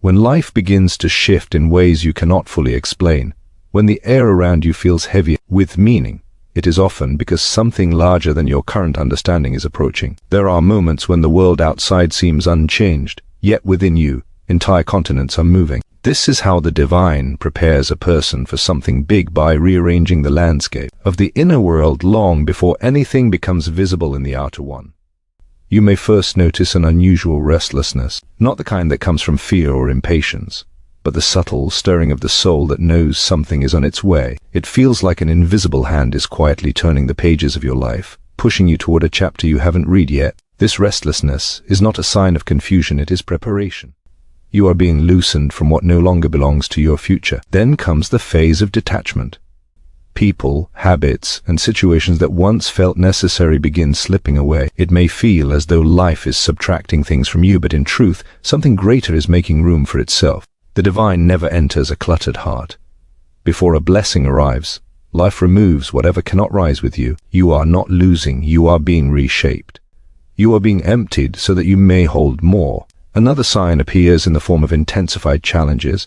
When life begins to shift in ways you cannot fully explain, when the air around you feels heavy with meaning, it is often because something larger than your current understanding is approaching. There are moments when the world outside seems unchanged, yet within you, entire continents are moving. This is how the divine prepares a person for something big by rearranging the landscape of the inner world long before anything becomes visible in the outer one. You may first notice an unusual restlessness, not the kind that comes from fear or impatience, but the subtle stirring of the soul that knows something is on its way. It feels like an invisible hand is quietly turning the pages of your life, pushing you toward a chapter you haven't read yet. This restlessness is not a sign of confusion, it is preparation. You are being loosened from what no longer belongs to your future. Then comes the phase of detachment. People, habits, and situations that once felt necessary begin slipping away. It may feel as though life is subtracting things from you, but in truth, something greater is making room for itself. The divine never enters a cluttered heart. Before a blessing arrives, life removes whatever cannot rise with you. You are not losing, you are being reshaped. You are being emptied so that you may hold more. Another sign appears in the form of intensified challenges.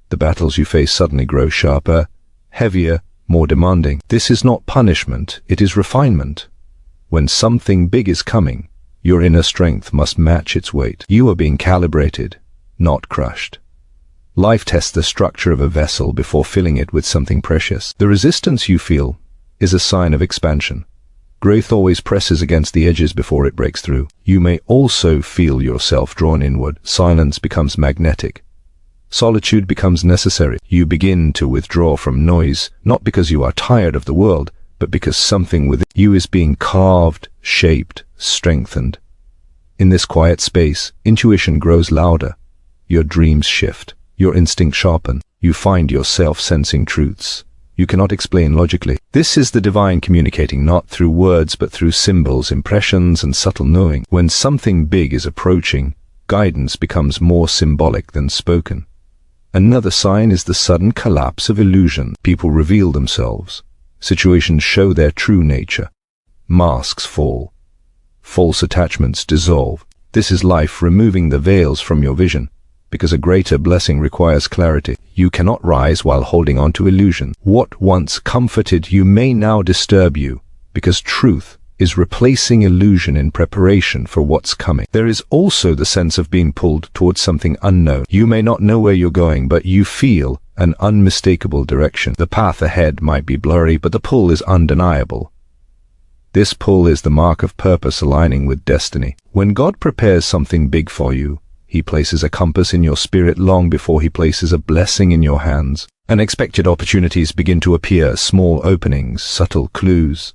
The battles you face suddenly grow sharper, heavier, more demanding. This is not punishment, it is refinement. When something big is coming, your inner strength must match its weight. You are being calibrated, not crushed. Life tests the structure of a vessel before filling it with something precious. The resistance you feel is a sign of expansion. Growth always presses against the edges before it breaks through. You may also feel yourself drawn inward. Silence becomes magnetic. Solitude becomes necessary. You begin to withdraw from noise, not because you are tired of the world, but because something within you is being carved, shaped, strengthened. In this quiet space, intuition grows louder. Your dreams shift. Your instincts sharpen. You find yourself sensing truths you cannot explain logically. This is the divine communicating not through words but through symbols, impressions, and subtle knowing. When something big is approaching, guidance becomes more symbolic than spoken. Another sign is the sudden collapse of illusion. People reveal themselves. Situations show their true nature. Masks fall. False attachments dissolve. This is life removing the veils from your vision, because a greater blessing requires clarity. You cannot rise while holding on to illusion. What once comforted you may now disturb you, because truth is replacing illusion in preparation for what's coming. There is also the sense of being pulled towards something unknown. You may not know where you're going, but you feel an unmistakable direction. The path ahead might be blurry, but the pull is undeniable. This pull is the mark of purpose aligning with destiny. When God prepares something big for you, He places a compass in your spirit long before He places a blessing in your hands. Unexpected opportunities begin to appear, small openings, subtle clues,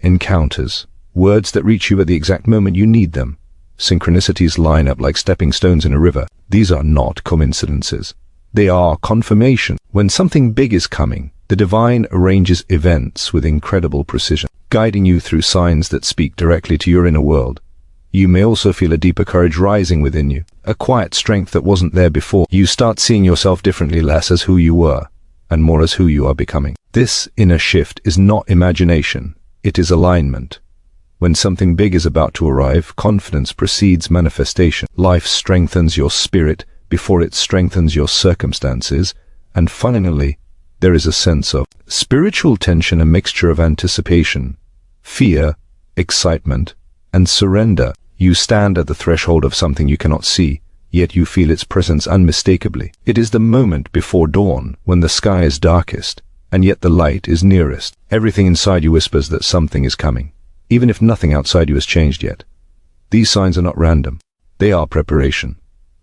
encounters, words that reach you at the exact moment you need them. Synchronicities line up like stepping stones in a river. These are not coincidences. They are confirmation. When something big is coming, the divine arranges events with incredible precision, guiding you through signs that speak directly to your inner world. You may also feel a deeper courage rising within you, a quiet strength that wasn't there before. You start seeing yourself differently, less as who you were, and more as who you are becoming. This inner shift is not imagination. It is alignment. When something big is about to arrive, confidence precedes manifestation. Life strengthens your spirit before it strengthens your circumstances, and finally, there is a sense of spiritual tension, a mixture of anticipation, fear, excitement, and surrender. You stand at the threshold of something you cannot see, yet you feel its presence unmistakably. It is the moment before dawn, when the sky is darkest, and yet the light is nearest. Everything inside you whispers that something is coming, even if nothing outside you has changed yet. These signs are not random. They are preparation.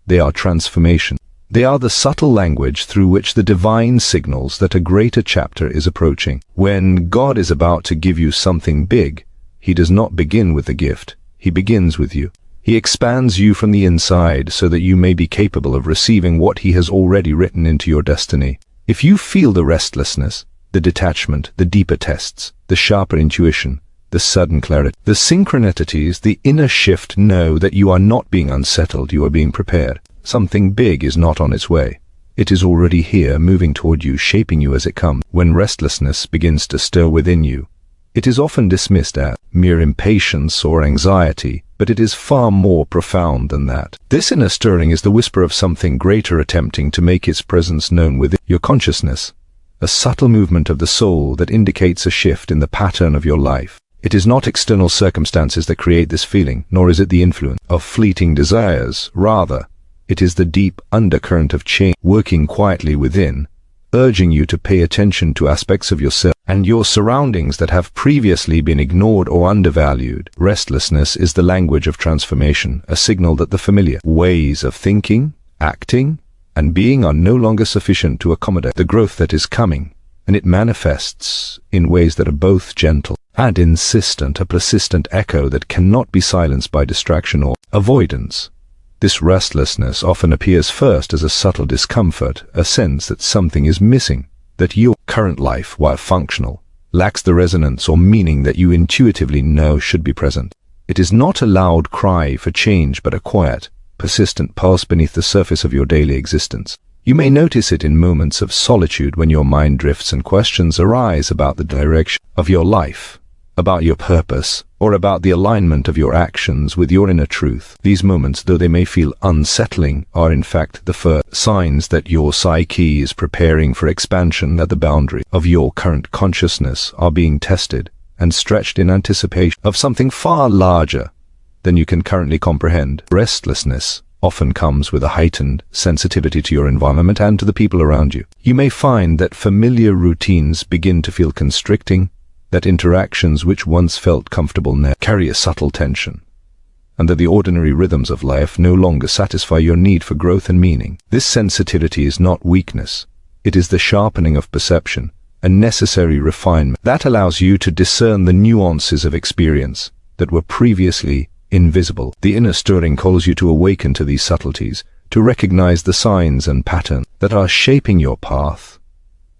They are transformation. They are the subtle language through which the divine signals that a greater chapter is approaching. When God is about to give you something big, He does not begin with the gift. He begins with you. He expands you from the inside so that you may be capable of receiving what He has already written into your destiny. If you feel the restlessness, the detachment, the deeper tests, the sharper intuition, the sudden clarity, the synchronicities, the inner shift, know that you are not being unsettled, you are being prepared. Something big is not on its way. It is already here, moving toward you, shaping you as it comes. When restlessness begins to stir within you, it is often dismissed as mere impatience or anxiety, but it is far more profound than that. This inner stirring is the whisper of something greater attempting to make its presence known within your consciousness, a subtle movement of the soul that indicates a shift in the pattern of your life. It is not external circumstances that create this feeling, nor is it the influence of fleeting desires. Rather, it is the deep undercurrent of change working quietly within, urging you to pay attention to aspects of yourself and your surroundings that have previously been ignored or undervalued. Restlessness is the language of transformation, a signal that the familiar ways of thinking, acting, and being are no longer sufficient to accommodate the growth that is coming, and it manifests in ways that are both gentle and insistent, a persistent echo that cannot be silenced by distraction or avoidance. This restlessness often appears first as a subtle discomfort, a sense that something is missing, that your current life, while functional, lacks the resonance or meaning that you intuitively know should be present. It is not a loud cry for change, but a quiet, persistent pulse beneath the surface of your daily existence. You may notice it in moments of solitude when your mind drifts and questions arise about the direction of your life, about your purpose, or about the alignment of your actions with your inner truth. These moments, though they may feel unsettling, are in fact the first signs that your psyche is preparing for expansion, that the boundary of your current consciousness are being tested and stretched in anticipation of something far larger than you can currently comprehend. Restlessness often comes with a heightened sensitivity to your environment and to the people around you. You may find that familiar routines begin to feel constricting, that interactions which once felt comfortable now carry a subtle tension, and that the ordinary rhythms of life no longer satisfy your need for growth and meaning. This sensitivity is not weakness. It is the sharpening of perception, a necessary refinement that allows you to discern the nuances of experience that were previously invisible. The inner stirring calls you to awaken to these subtleties, to recognize the signs and patterns that are shaping your path,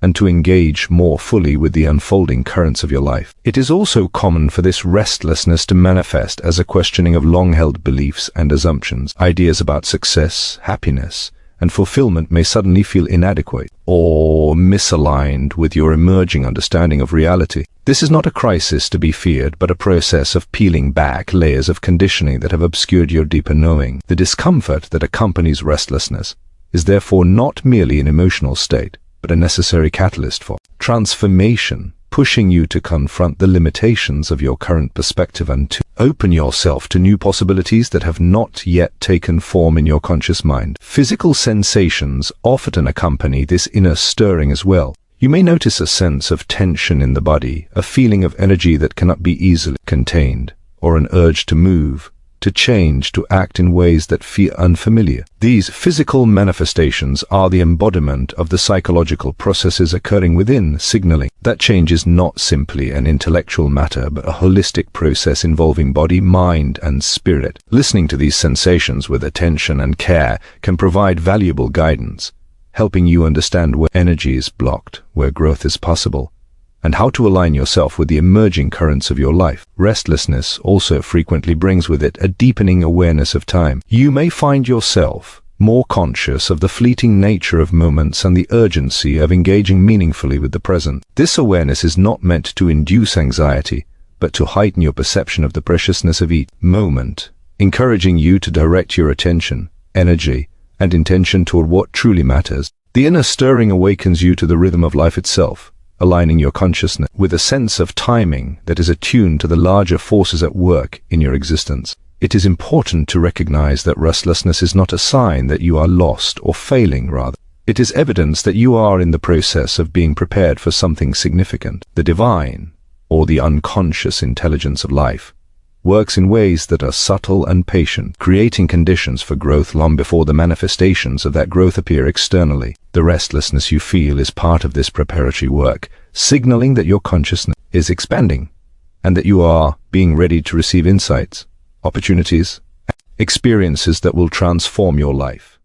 and to engage more fully with the unfolding currents of your life. It is also common for this restlessness to manifest as a questioning of long-held beliefs and assumptions. Ideas about success, happiness, and fulfillment may suddenly feel inadequate or misaligned with your emerging understanding of reality. This is not a crisis to be feared, but a process of peeling back layers of conditioning that have obscured your deeper knowing. The discomfort that accompanies restlessness is therefore not merely an emotional state, but a necessary catalyst for transformation, pushing you to confront the limitations of your current perspective and to open yourself to new possibilities that have not yet taken form in your conscious mind. Physical sensations often accompany this inner stirring as well. You may notice a sense of tension in the body, a feeling of energy that cannot be easily contained, or an urge to move, to change, to act in ways that feel unfamiliar. These physical manifestations are the embodiment of the psychological processes occurring within, signaling that change is not simply an intellectual matter, but a holistic process involving body, mind, and spirit. Listening to these sensations with attention and care can provide valuable guidance, helping you understand where energy is blocked, where growth is possible, and how to align yourself with the emerging currents of your life. Restlessness also frequently brings with it a deepening awareness of time. You may find yourself more conscious of the fleeting nature of moments and the urgency of engaging meaningfully with the present. This awareness is not meant to induce anxiety, but to heighten your perception of the preciousness of each moment, encouraging you to direct your attention, energy, and intention toward what truly matters. The inner stirring awakens you to the rhythm of life itself, aligning your consciousness with a sense of timing that is attuned to the larger forces at work in your existence. It is important to recognize that restlessness is not a sign that you are lost or failing. Rather, it is evidence that you are in the process of being prepared for something significant. The divine, or the unconscious intelligence of life, works in ways that are subtle and patient, creating conditions for growth long before the manifestations of that growth appear externally. The restlessness you feel is part of this preparatory work, signaling that your consciousness is expanding and that you are being ready to receive insights, opportunities, experiences that will transform your life.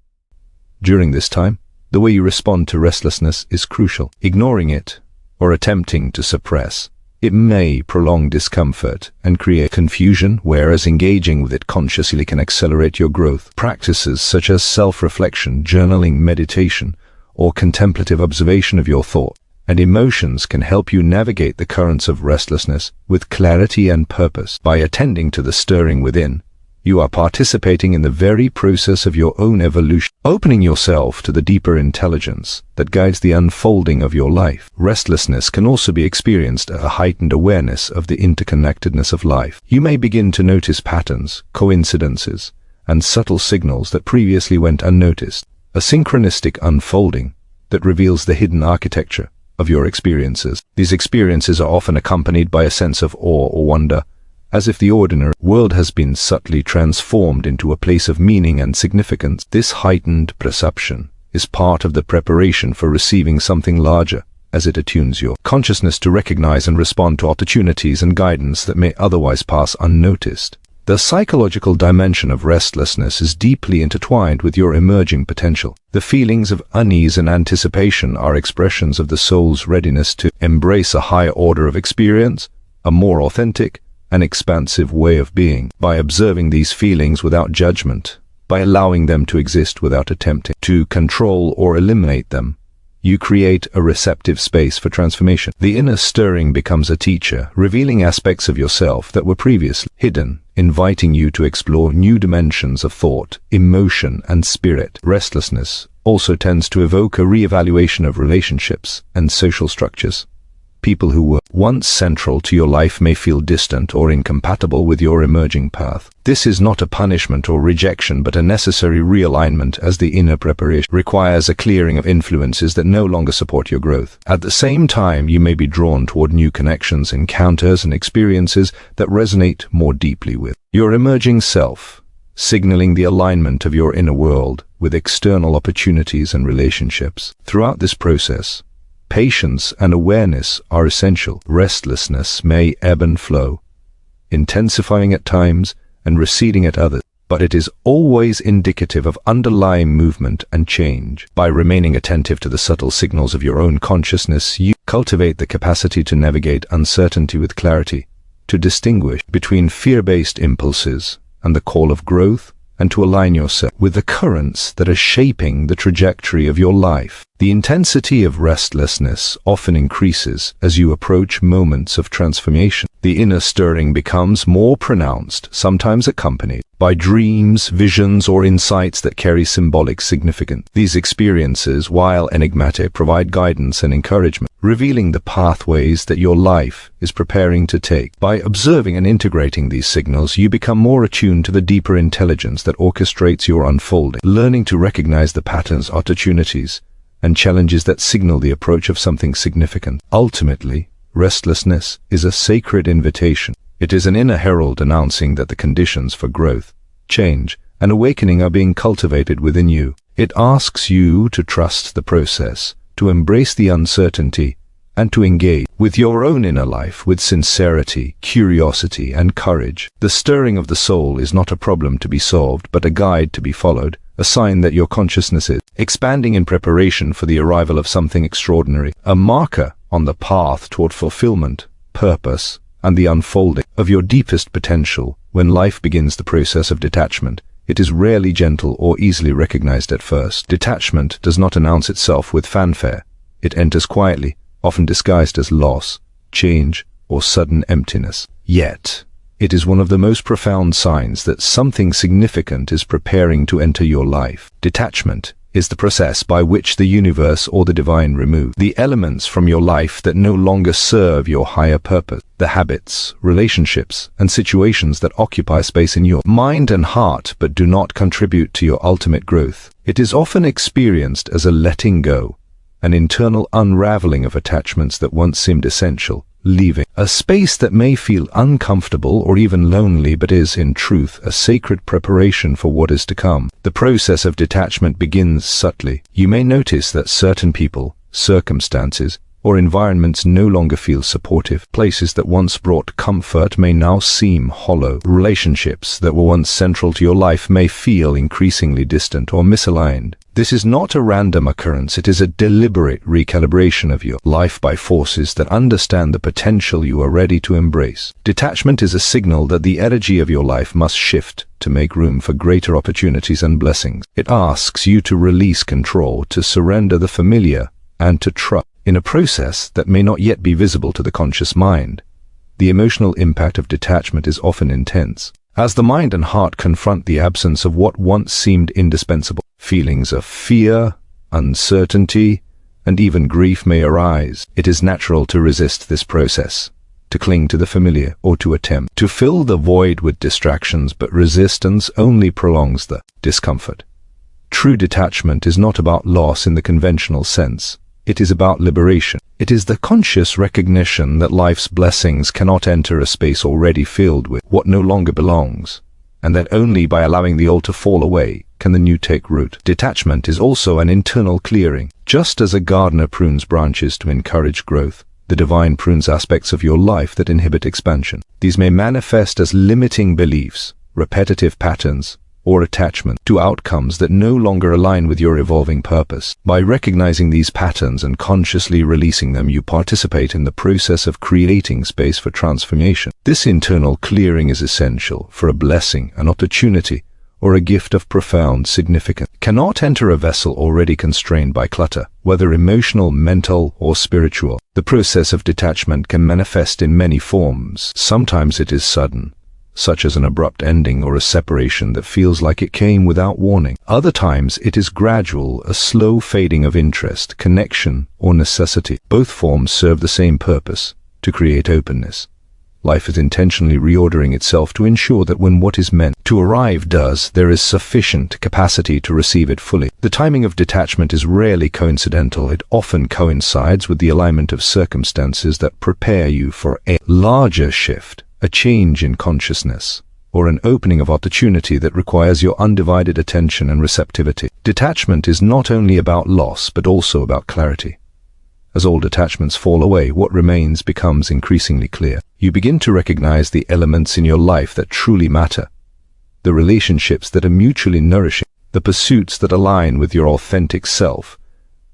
During this time, the way you respond to restlessness is crucial. Ignoring it or attempting to suppress it may prolong discomfort and create confusion, whereas engaging with it consciously can accelerate your growth. Practices such as self-reflection, journaling, meditation, or contemplative observation of your thoughts and emotions can help you navigate the currents of restlessness with clarity and purpose. By attending to the stirring within, You are participating in the very process of your own evolution, opening yourself to the deeper intelligence that guides the unfolding of your life. Restlessness can also be experienced as a heightened awareness of the interconnectedness of life. You may begin to notice patterns, coincidences, and subtle signals that previously went unnoticed, a synchronistic unfolding that reveals the hidden architecture of your experiences. These experiences are often accompanied by a sense of awe or wonder, as if the ordinary world has been subtly transformed into a place of meaning and significance. This heightened perception is part of the preparation for receiving something larger, as it attunes your consciousness to recognize and respond to opportunities and guidance that may otherwise pass unnoticed. The psychological dimension of restlessness is deeply intertwined with your emerging potential. The feelings of unease and anticipation are expressions of the soul's readiness to embrace a higher order of experience, a more authentic and expansive way of being. By observing these feelings without judgment, by allowing them to exist without attempting to control or eliminate them, you create a receptive space for transformation. The inner stirring becomes a teacher, revealing aspects of yourself that were previously hidden, inviting you to explore new dimensions of thought, emotion, and spirit. Restlessness also tends to evoke a re-evaluation of relationships and social structures. People who were once central to your life may feel distant or incompatible with your emerging path. This is not a punishment or rejection, but a necessary realignment, as the inner preparation requires a clearing of influences that no longer support your growth. At the same time, you may be drawn toward new connections, encounters, and experiences that resonate more deeply with your emerging self, signaling the alignment of your inner world with external opportunities and relationships. Throughout this process, patience and awareness are essential. Restlessness may ebb and flow, intensifying at times and receding at others, but it is always indicative of underlying movement and change. By remaining attentive to the subtle signals of your own consciousness, you cultivate the capacity to navigate uncertainty with clarity, to distinguish between fear-based impulses and the call of growth, and to align yourself with the currents that are shaping the trajectory of your life. The intensity of restlessness often increases as you approach moments of transformation. The inner stirring becomes more pronounced, sometimes accompanied by dreams, visions, or insights that carry symbolic significance. These experiences, while enigmatic, provide guidance and encouragement, revealing the pathways that your life is preparing to take. By observing and integrating these signals, you become more attuned to the deeper intelligence that orchestrates your unfolding, learning to recognize the patterns, opportunities, and challenges that signal the approach of something significant. Ultimately, restlessness is a sacred invitation. It is an inner herald announcing that the conditions for growth, change, and awakening are being cultivated within you. It asks you to trust the process, to embrace the uncertainty, and to engage with your own inner life with sincerity, curiosity, and courage. The stirring of the soul is not a problem to be solved, but a guide to be followed, a sign that your consciousness is expanding in preparation for the arrival of something extraordinary, a marker on the path toward fulfillment, purpose, and the unfolding of your deepest potential. When life begins the process of detachment, it is rarely gentle or easily recognized at first. Detachment does not announce itself with fanfare. It enters quietly, often disguised as loss, change, or sudden emptiness. Yet, it is one of the most profound signs that something significant is preparing to enter your life. Detachment is the process by which the universe or the divine remove the elements from your life that no longer serve your higher purpose, the habits, relationships, and situations that occupy space in your mind and heart but do not contribute to your ultimate growth. It is often experienced as a letting go, an internal unraveling of attachments that once seemed essential, leaving a space that may feel uncomfortable or even lonely, but is in truth a sacred preparation for what is to come. The process of detachment begins subtly. You may notice that certain people, circumstances, or environments no longer feel supportive. Places that once brought comfort may now seem hollow. Relationships that were once central to your life may feel increasingly distant or misaligned. This is not a random occurrence, it is a deliberate recalibration of your life by forces that understand the potential you are ready to embrace. Detachment is a signal that the energy of your life must shift to make room for greater opportunities and blessings. It asks you to release control, to surrender the familiar, and to trust in a process that may not yet be visible to the conscious mind. The emotional impact of detachment is often intense. As the mind and heart confront the absence of what once seemed indispensable, feelings of fear, uncertainty, and even grief may arise. It is natural to resist this process, to cling to the familiar, or to attempt to fill the void with distractions, but resistance only prolongs the discomfort. True detachment is not about loss in the conventional sense. It is about liberation. It is the conscious recognition that life's blessings cannot enter a space already filled with what no longer belongs, and that only by allowing the old to fall away can the new take root. Detachment is also an internal clearing. Just as a gardener prunes branches to encourage growth, the divine prunes aspects of your life that inhibit expansion. These may manifest as limiting beliefs, repetitive patterns, or attachment to outcomes that no longer align with your evolving purpose. By recognizing these patterns and consciously releasing them, you participate in the process of creating space for transformation. This internal clearing is essential, for a blessing, an opportunity, or a gift of profound significance cannot enter a vessel already constrained by clutter, whether emotional, mental, or spiritual. The process of detachment can manifest in many forms. Sometimes it is sudden, such as an abrupt ending or a separation that feels like it came without warning. Other times it is gradual, a slow fading of interest, connection, or necessity. Both forms serve the same purpose, to create openness. Life is intentionally reordering itself to ensure that when what is meant to arrive does, there is sufficient capacity to receive it fully. The timing of detachment is rarely coincidental. It often coincides with the alignment of circumstances that prepare you for a larger shift, a change in consciousness, or an opening of opportunity that requires your undivided attention and receptivity. Detachment is not only about loss, but also about clarity. As old attachments fall away, what remains becomes increasingly clear. You begin to recognize the elements in your life that truly matter, the relationships that are mutually nourishing, the pursuits that align with your authentic self,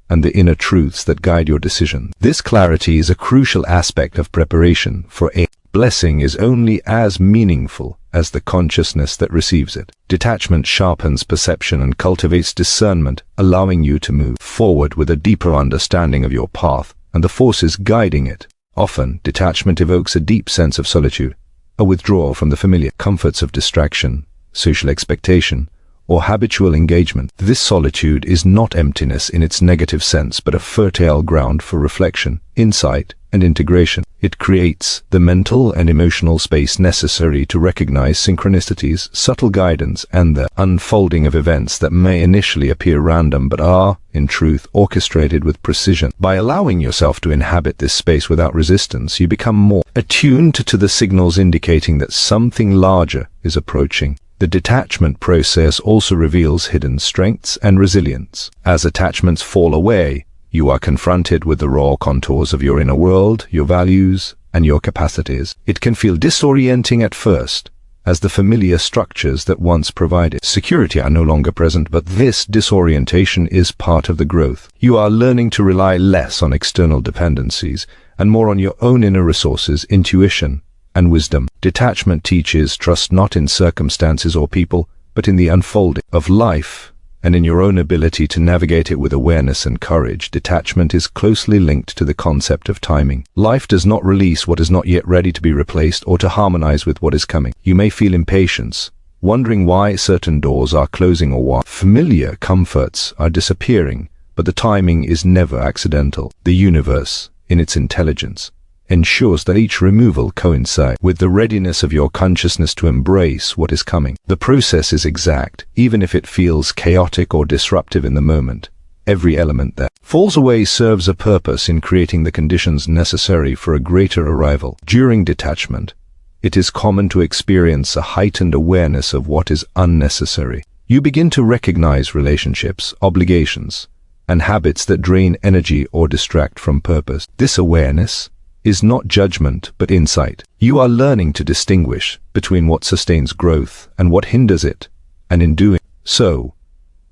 and the inner truths that guide your decisions. This clarity is a crucial aspect of preparation for a blessing is only as meaningful as the consciousness that receives it. Detachment sharpens perception and cultivates discernment, allowing you to move forward with a deeper understanding of your path and the forces guiding it. Often, detachment evokes a deep sense of solitude, a withdrawal from the familiar comforts of distraction, social expectation, or habitual engagement. This solitude is not emptiness in its negative sense, but a fertile ground for reflection, insight, and integration. It creates the mental and emotional space necessary to recognize synchronicities, subtle guidance, and the unfolding of events that may initially appear random but are, in truth, orchestrated with precision. By allowing yourself to inhabit this space without resistance, you become more attuned to the signals indicating that something larger is approaching. The detachment process also reveals hidden strengths and resilience. As attachments fall away, you are confronted with the raw contours of your inner world, your values, and your capacities. It can feel disorienting at first, as the familiar structures that once provided security are no longer present, but this disorientation is part of the growth. You are learning to rely less on external dependencies and more on your own inner resources, intuition, and wisdom. Detachment teaches trust not in circumstances or people, but in the unfolding of life, and in your own ability to navigate it with awareness and courage. Detachment is closely linked to the concept of timing. Life does not release what is not yet ready to be replaced or to harmonize with what is coming. You may feel impatience, wondering why certain doors are closing or why familiar comforts are disappearing, but the timing is never accidental. The universe, in its intelligence, ensures that each removal coincides with the readiness of your consciousness to embrace what is coming. The process is exact, even if it feels chaotic or disruptive in the moment. Every element that falls away serves a purpose in creating the conditions necessary for a greater arrival. During detachment, it is common to experience a heightened awareness of what is unnecessary. You begin to recognize relationships, obligations, and habits that drain energy or distract from purpose. This awareness is not judgment, but insight. You are learning to distinguish between what sustains growth and what hinders it, and in doing so,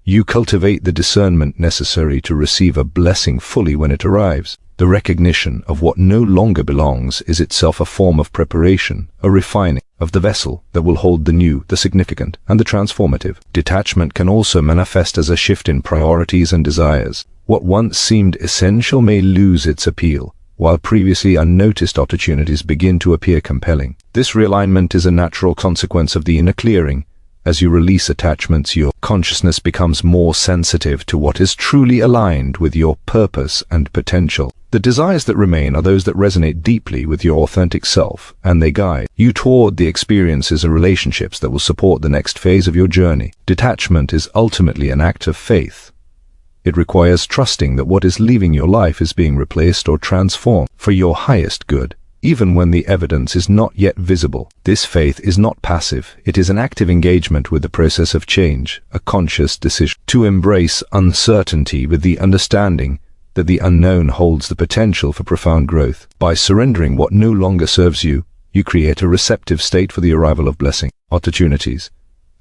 you cultivate the discernment necessary to receive a blessing fully when it arrives. The recognition of what no longer belongs is itself a form of preparation, a refining of the vessel that will hold the new, the significant, and the transformative. Detachment can also manifest as a shift in priorities and desires. What once seemed essential may lose its appeal, while previously unnoticed opportunities begin to appear compelling. This realignment is a natural consequence of the inner clearing. As you release attachments, your consciousness becomes more sensitive to what is truly aligned with your purpose and potential. The desires that remain are those that resonate deeply with your authentic self, and they guide you toward the experiences and relationships that will support the next phase of your journey. Detachment is ultimately an act of faith. It requires trusting that what is leaving your life is being replaced or transformed for your highest good, even when the evidence is not yet visible. This faith is not passive. It is an active engagement with the process of change, a conscious decision to embrace uncertainty with the understanding that the unknown holds the potential for profound growth. By surrendering what no longer serves you, you create a receptive state for the arrival of blessing, opportunities,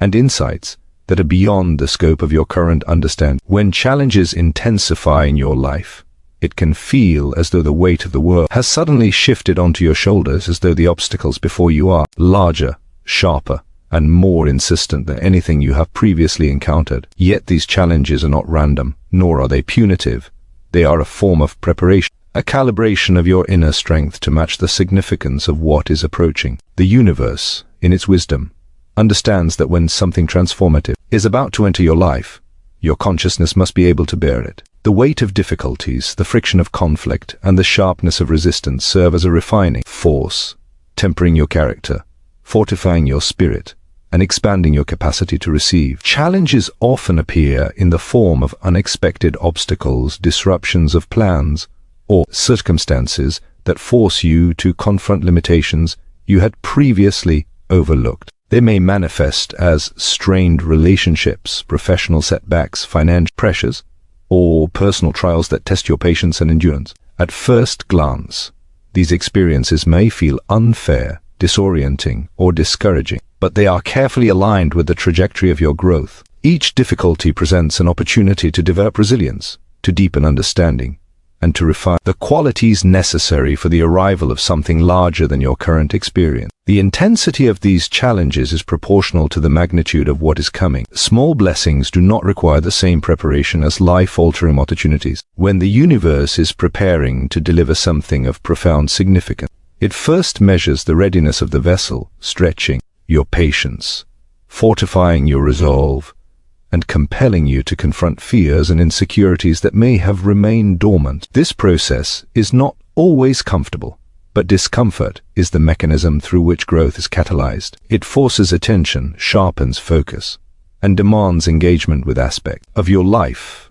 and insights that are beyond the scope of your current understanding. When challenges intensify in your life, it can feel as though the weight of the world has suddenly shifted onto your shoulders, as though the obstacles before you are larger, sharper, and more insistent than anything you have previously encountered. Yet these challenges are not random, nor are they punitive. They are a form of preparation, a calibration of your inner strength to match the significance of what is approaching. The universe, in its wisdom, understands that when something transformative is about to enter your life, your consciousness must be able to bear it. The weight of difficulties, the friction of conflict, and the sharpness of resistance serve as a refining force, tempering your character, fortifying your spirit, and expanding your capacity to receive. Challenges often appear in the form of unexpected obstacles, disruptions of plans, or circumstances that force you to confront limitations you had previously overlooked. They may manifest as strained relationships, professional setbacks, financial pressures, or personal trials that test your patience and endurance. At first glance, these experiences may feel unfair, disorienting, or discouraging, but they are carefully aligned with the trajectory of your growth. Each difficulty presents an opportunity to develop resilience, to deepen understanding, and to refine the qualities necessary for the arrival of something larger than your current experience. The intensity of these challenges is proportional to the magnitude of what is coming. Small blessings do not require the same preparation as life-altering opportunities. When the universe is preparing to deliver something of profound significance, it first measures the readiness of the vessel, stretching your patience, fortifying your resolve, and compelling you to confront fears and insecurities that may have remained dormant. This process is not always comfortable, but discomfort is the mechanism through which growth is catalyzed. It forces attention, sharpens focus, and demands engagement with aspects of your life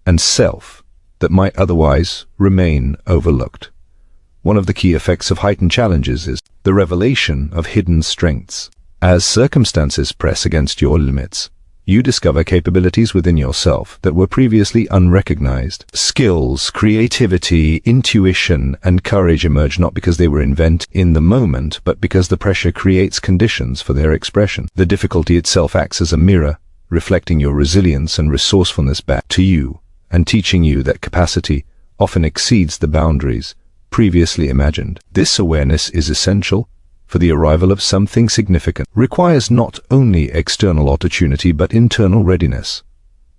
and self that might otherwise remain overlooked. One of the key effects of heightened challenges is the revelation of hidden strengths. As circumstances press against your limits, you discover capabilities within yourself that were previously unrecognized. Skills, creativity, intuition, and courage emerge not because they were invented in the moment, but because the pressure creates conditions for their expression. The difficulty itself acts as a mirror, reflecting your resilience and resourcefulness back to you, and teaching you that capacity often exceeds the boundaries previously imagined. This awareness is essential, for the arrival of something significant requires not only external opportunity but internal readiness.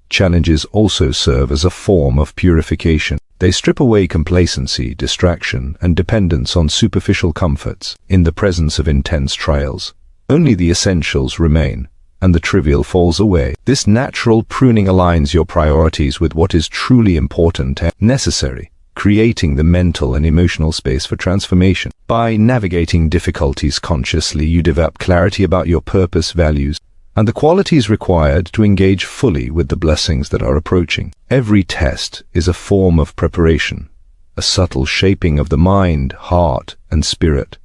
Challenges also serve as a form of purification. They strip away complacency, distraction, and dependence on superficial comforts. In the presence of intense trials, only the essentials remain, and the trivial falls away. This natural pruning aligns your priorities with what is truly important and necessary, creating the mental and emotional space for transformation. By navigating difficulties consciously, you develop clarity about your purpose, values, and the qualities required to engage fully with the blessings that are approaching. Every test is a form of preparation, a subtle shaping of the mind, heart, and spirit.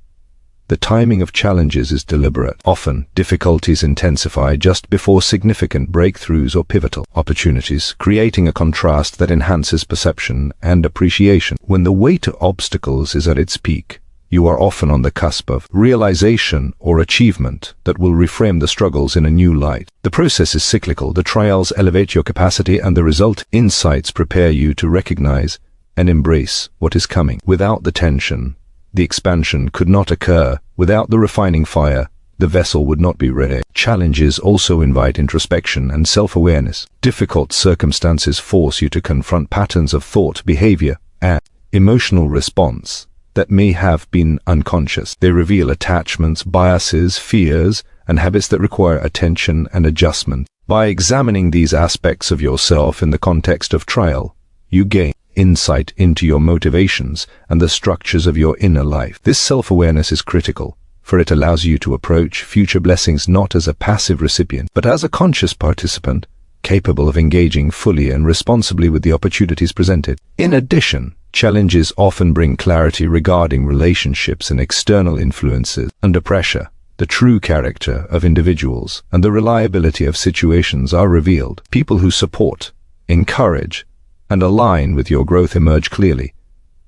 The timing of challenges is deliberate. Often, difficulties intensify just before significant breakthroughs or pivotal opportunities, creating a contrast that enhances perception and appreciation. When the weight of obstacles is at its peak, you are often on the cusp of realization or achievement that will reframe the struggles in a new light. The process is cyclical. The trials elevate your capacity, and the result insights prepare you to recognize and embrace what is coming. Without the tension, the expansion could not occur. Without the refining fire, the vessel would not be ready. Challenges also invite introspection and self-awareness. Difficult circumstances force you to confront patterns of thought, behavior, and emotional response that may have been unconscious. They reveal attachments, biases, fears, and habits that require attention and adjustment. By examining these aspects of yourself in the context of trial, you gain insight into your motivations and the structures of your inner life. This self-awareness is critical, for it allows you to approach future blessings not as a passive recipient, but as a conscious participant, capable of engaging fully and responsibly with the opportunities presented. In addition, challenges often bring clarity regarding relationships and external influences. Under pressure, the true character of individuals and the reliability of situations are revealed. People who support, encourage, and align with your growth emerge clearly,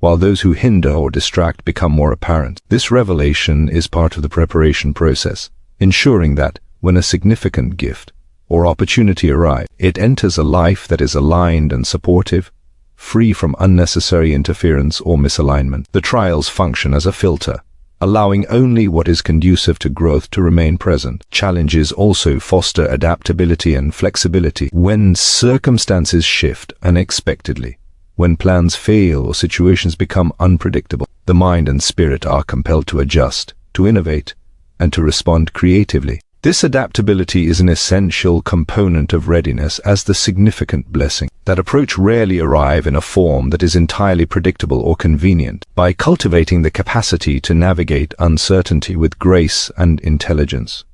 while those who hinder or distract become more apparent. This revelation is part of the preparation process, ensuring that, when a significant gift or opportunity arrives, it enters a life that is aligned and supportive, free from unnecessary interference or misalignment. The trials function as a filter, allowing only what is conducive to growth to remain present. Challenges also foster adaptability and flexibility. When circumstances shift unexpectedly, when plans fail or situations become unpredictable, the mind and spirit are compelled to adjust, to innovate, and to respond creatively. This adaptability is an essential component of readiness as the significant blessing. That approach rarely arrives in a form that is entirely predictable or convenient. By cultivating the capacity to navigate uncertainty with grace and intelligence,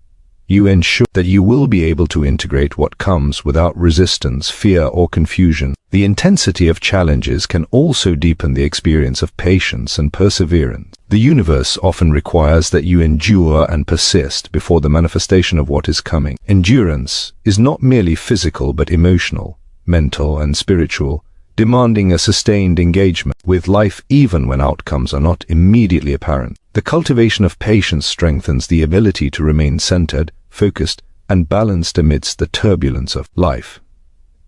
you ensure that you will be able to integrate what comes without resistance, fear, or confusion. The intensity of challenges can also deepen the experience of patience and perseverance. The universe often requires that you endure and persist before the manifestation of what is coming. Endurance is not merely physical but emotional, mental, and spiritual, demanding a sustained engagement with life even when outcomes are not immediately apparent. The cultivation of patience strengthens the ability to remain centered, focused, and balanced amidst the turbulence of life,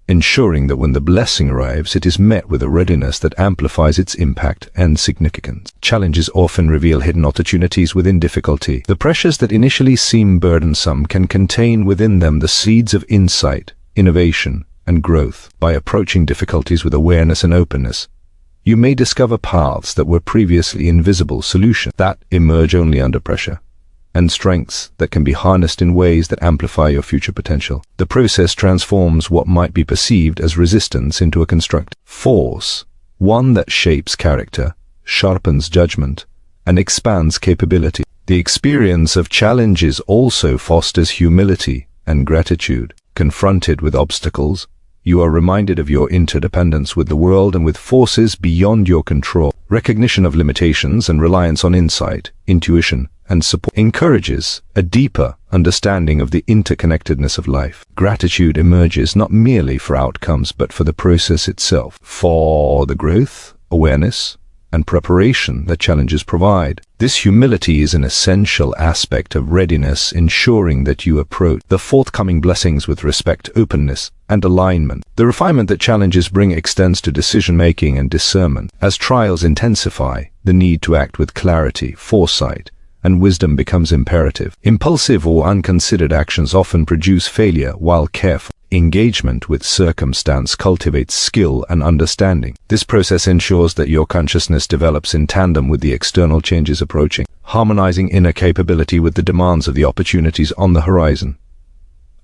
ensuring that when the blessing arrives, it is met with a readiness that amplifies its impact and significance. Challenges often reveal hidden opportunities within difficulty. The pressures that initially seem burdensome can contain within them the seeds of insight, innovation, and growth. By approaching difficulties with awareness and openness, you may discover paths that were previously invisible, solutions that emerge only under pressure, and strengths that can be harnessed in ways that amplify your future potential. The process transforms what might be perceived as resistance into a constructive force, one that shapes character, sharpens judgment, and expands capability. The experience of challenges also fosters humility and gratitude. Confronted with obstacles, you are reminded of your interdependence with the world and with forces beyond your control. Recognition of limitations and reliance on insight, intuition, and support encourages a deeper understanding of the interconnectedness of life. Gratitude emerges not merely for outcomes but for the process itself, for the growth, awareness, and preparation that challenges provide. This humility is an essential aspect of readiness, ensuring that you approach the forthcoming blessings with respect, openness, and alignment. The refinement that challenges bring extends to decision-making and discernment. As trials intensify, the need to act with clarity, foresight, and wisdom becomes imperative. Impulsive or unconsidered actions often produce failure, while careful engagement with circumstance cultivates skill and understanding. This process ensures that your consciousness develops in tandem with the external changes approaching, harmonizing inner capability with the demands of the opportunities on the horizon.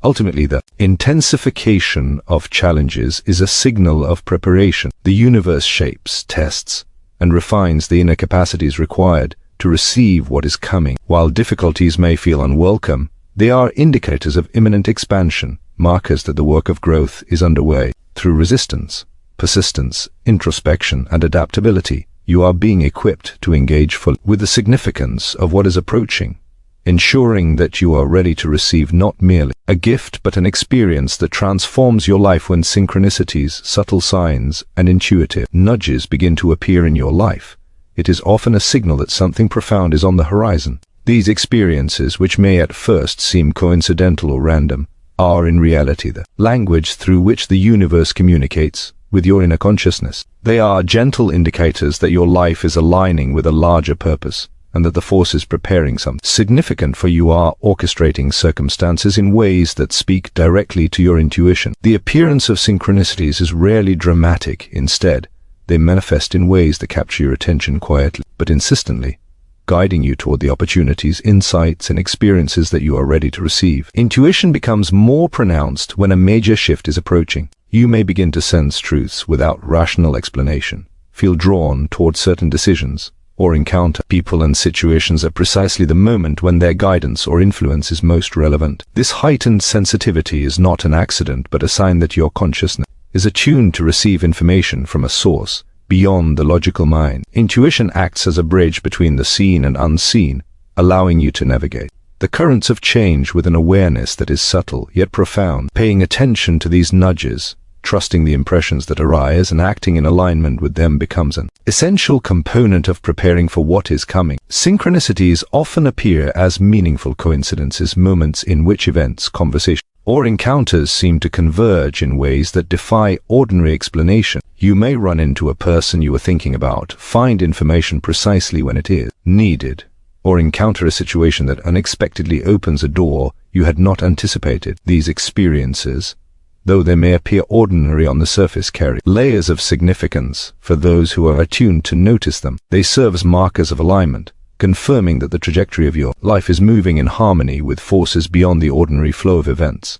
Ultimately, the intensification of challenges is a signal of preparation. The universe shapes, tests, and refines the inner capacities required to receive what is coming. While difficulties may feel unwelcome, they are indicators of imminent expansion, markers that the work of growth is underway. Through resistance, persistence, introspection, and adaptability, you are being equipped to engage fully with the significance of what is approaching, ensuring that you are ready to receive not merely a gift but an experience that transforms your life. When synchronicities, subtle signs, and intuitive nudges begin to appear in your life, it is often a signal that something profound is on the horizon. These experiences, which may at first seem coincidental or random, are in reality the language through which the universe communicates with your inner consciousness. They are gentle indicators that your life is aligning with a larger purpose, and that the force is preparing something significant for you. Are orchestrating circumstances in ways that speak directly to your intuition. The appearance of synchronicities is rarely dramatic. Instead, They manifest in ways that capture your attention quietly, but insistently, guiding you toward the opportunities, insights, and experiences that you are ready to receive. Intuition becomes more pronounced when a major shift is approaching. You may begin to sense truths without rational explanation, feel drawn toward certain decisions, or encounter people and situations at precisely the moment when their guidance or influence is most relevant. This heightened sensitivity is not an accident, but a sign that your consciousness is attuned to receive information from a source beyond the logical mind. Intuition acts as a bridge between the seen and unseen, allowing you to navigate the currents of change with an awareness that is subtle yet profound. Paying attention to these nudges, trusting the impressions that arise, and acting in alignment with them becomes an essential component of preparing for what is coming. Synchronicities often appear as meaningful coincidences, moments in which events, conversations, or encounters seem to converge in ways that defy ordinary explanation. You may run into a person you were thinking about, find information precisely when it is needed, or encounter a situation that unexpectedly opens a door you had not anticipated. These experiences, though they may appear ordinary on the surface, carry layers of significance for those who are attuned to notice them. They serve as markers of alignment, confirming that the trajectory of your life is moving in harmony with forces beyond the ordinary flow of events.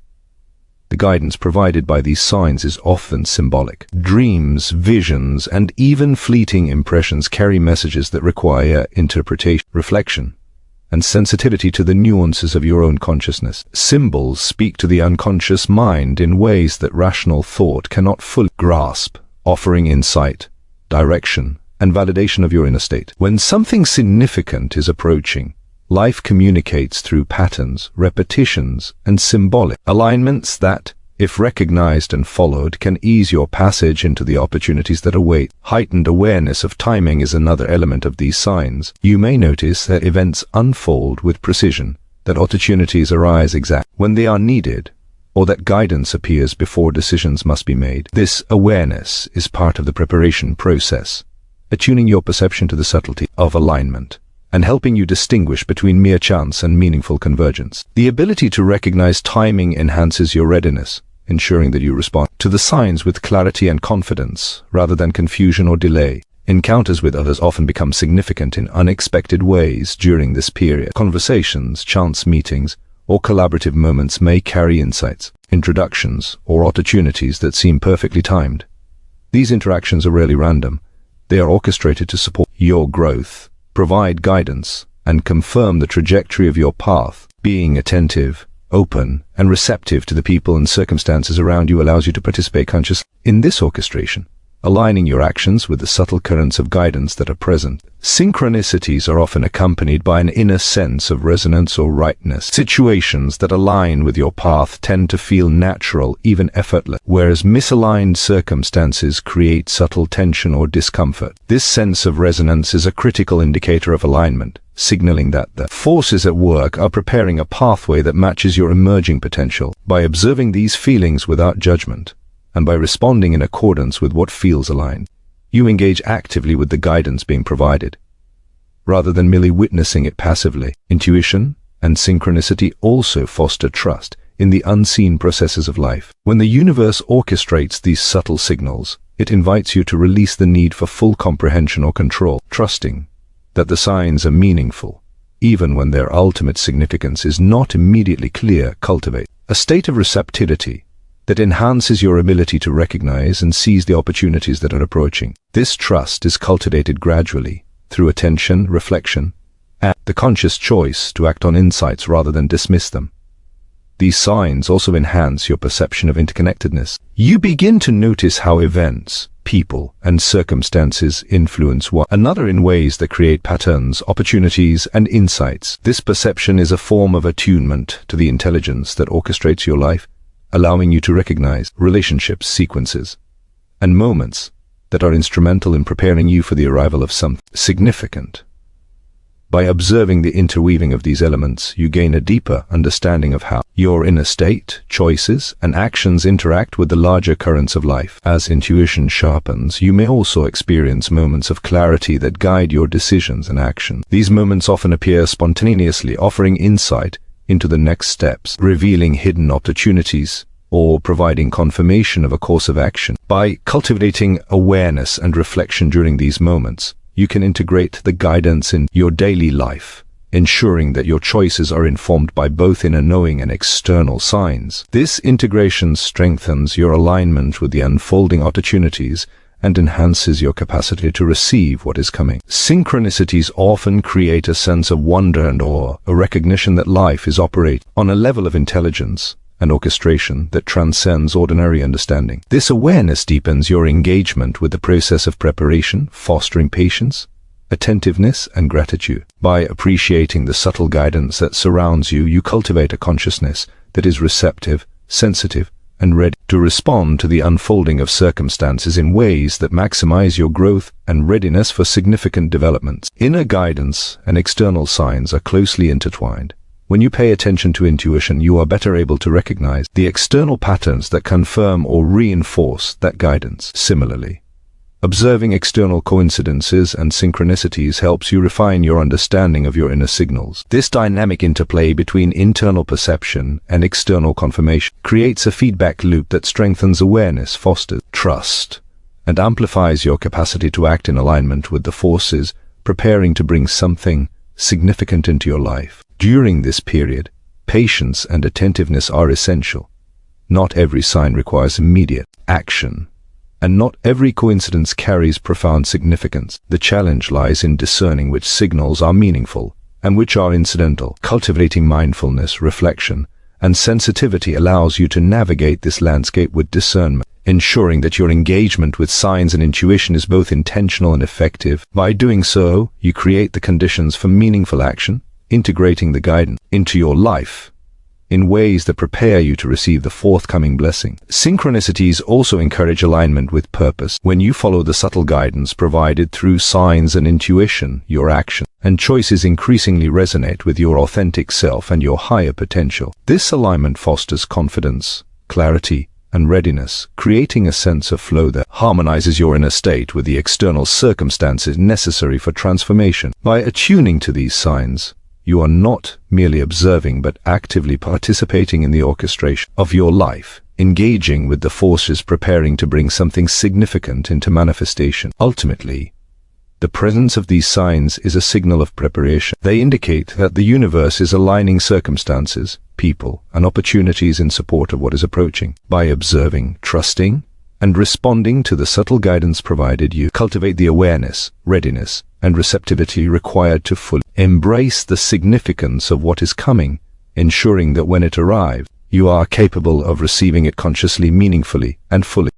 The guidance provided by these signs is often symbolic. Dreams, visions, and even fleeting impressions carry messages that require interpretation, reflection, and sensitivity to the nuances of your own consciousness. Symbols speak to the unconscious mind in ways that rational thought cannot fully grasp, offering insight, direction, and validation of your inner state. When something significant is approaching, life communicates through patterns, repetitions, and symbolic alignments that, if recognized and followed, can ease your passage into the opportunities that await. Heightened awareness of timing is another element of these signs. You may notice that events unfold with precision, that opportunities arise exact when they are needed, or that guidance appears before decisions must be made. This awareness is part of the preparation process, attuning your perception to the subtlety of alignment, and helping you distinguish between mere chance and meaningful convergence. The ability to recognize timing enhances your readiness, ensuring that you respond to the signs with clarity and confidence, rather than confusion or delay. Encounters with others often become significant in unexpected ways during this period. Conversations, chance meetings, or collaborative moments may carry insights, introductions, or opportunities that seem perfectly timed. These interactions are rarely random. They are orchestrated to support your growth, provide guidance, and confirm the trajectory of your path. Being attentive, open, and receptive to the people and circumstances around you allows you to participate consciously in this orchestration, aligning your actions with the subtle currents of guidance that are present. Synchronicities are often accompanied by an inner sense of resonance or rightness. Situations that align with your path tend to feel natural, even effortless, whereas misaligned circumstances create subtle tension or discomfort. This sense of resonance is a critical indicator of alignment, signaling that the forces at work are preparing a pathway that matches your emerging potential. By observing these feelings without judgment, and by responding in accordance with what feels aligned, you engage actively with the guidance being provided, rather than merely witnessing it passively. Intuition and synchronicity also foster trust in the unseen processes of life. When the universe orchestrates these subtle signals, it invites you to release the need for full comprehension or control, trusting that the signs are meaningful, even when their ultimate significance is not immediately clear. Cultivate a state of receptivity that enhances your ability to recognize and seize the opportunities that are approaching. This trust is cultivated gradually through attention, reflection, and the conscious choice to act on insights rather than dismiss them. These signs also enhance your perception of interconnectedness. You begin to notice how events, people, and circumstances influence one another in ways that create patterns, opportunities, and insights. This perception is a form of attunement to the intelligence that orchestrates your life, allowing you to recognize relationships, sequences, and moments that are instrumental in preparing you for the arrival of something significant. By observing the interweaving of these elements, you gain a deeper understanding of how your inner state, choices, and actions interact with the larger currents of life. As intuition sharpens, you may also experience moments of clarity that guide your decisions and actions. These moments often appear spontaneously, offering insight into the next steps, revealing hidden opportunities or providing confirmation of a course of action. By cultivating awareness and reflection during these moments, you can integrate the guidance in your daily life, ensuring that your choices are informed by both inner knowing and external signs. This integration strengthens your alignment with the unfolding opportunities and enhances your capacity to receive what is coming. Synchronicities often create a sense of wonder and awe, a recognition that life is operating on a level of intelligence and orchestration that transcends ordinary understanding. This awareness deepens your engagement with the process of preparation, fostering patience, attentiveness, and gratitude. By appreciating the subtle guidance that surrounds you, you cultivate a consciousness that is receptive, sensitive, and ready to respond to the unfolding of circumstances in ways that maximize your growth and readiness for significant developments. Inner guidance and external signs are closely intertwined. When you pay attention to intuition, you are better able to recognize the external patterns that confirm or reinforce that guidance. Similarly, observing external coincidences and synchronicities helps you refine your understanding of your inner signals. This dynamic interplay between internal perception and external confirmation creates a feedback loop that strengthens awareness, fosters trust, and amplifies your capacity to act in alignment with the forces preparing to bring something significant into your life. During this period, patience and attentiveness are essential. Not every sign requires immediate action, and not every coincidence carries profound significance. The challenge lies in discerning which signals are meaningful and which are incidental. Cultivating mindfulness, reflection, and sensitivity allows you to navigate this landscape with discernment, ensuring that your engagement with signs and intuition is both intentional and effective. By doing so, you create the conditions for meaningful action, integrating the guidance into your life in ways that prepare you to receive the forthcoming blessing. Synchronicities also encourage alignment with purpose. When you follow the subtle guidance provided through signs and intuition, your actions and choices increasingly resonate with your authentic self and your higher potential. This alignment fosters confidence, clarity, and readiness, creating a sense of flow that harmonizes your inner state with the external circumstances necessary for transformation. By attuning to these signs, you are not merely observing but actively participating in the orchestration of your life, engaging with the forces preparing to bring something significant into manifestation. Ultimately, the presence of these signs is a signal of preparation. They indicate that the universe is aligning circumstances, people, and opportunities in support of what is approaching. By observing, trusting, and responding to the subtle guidance provided, you cultivate the awareness, readiness, and receptivity required to fully embrace the significance of what is coming, ensuring that when it arrives, you are capable of receiving it consciously, meaningfully, and fully.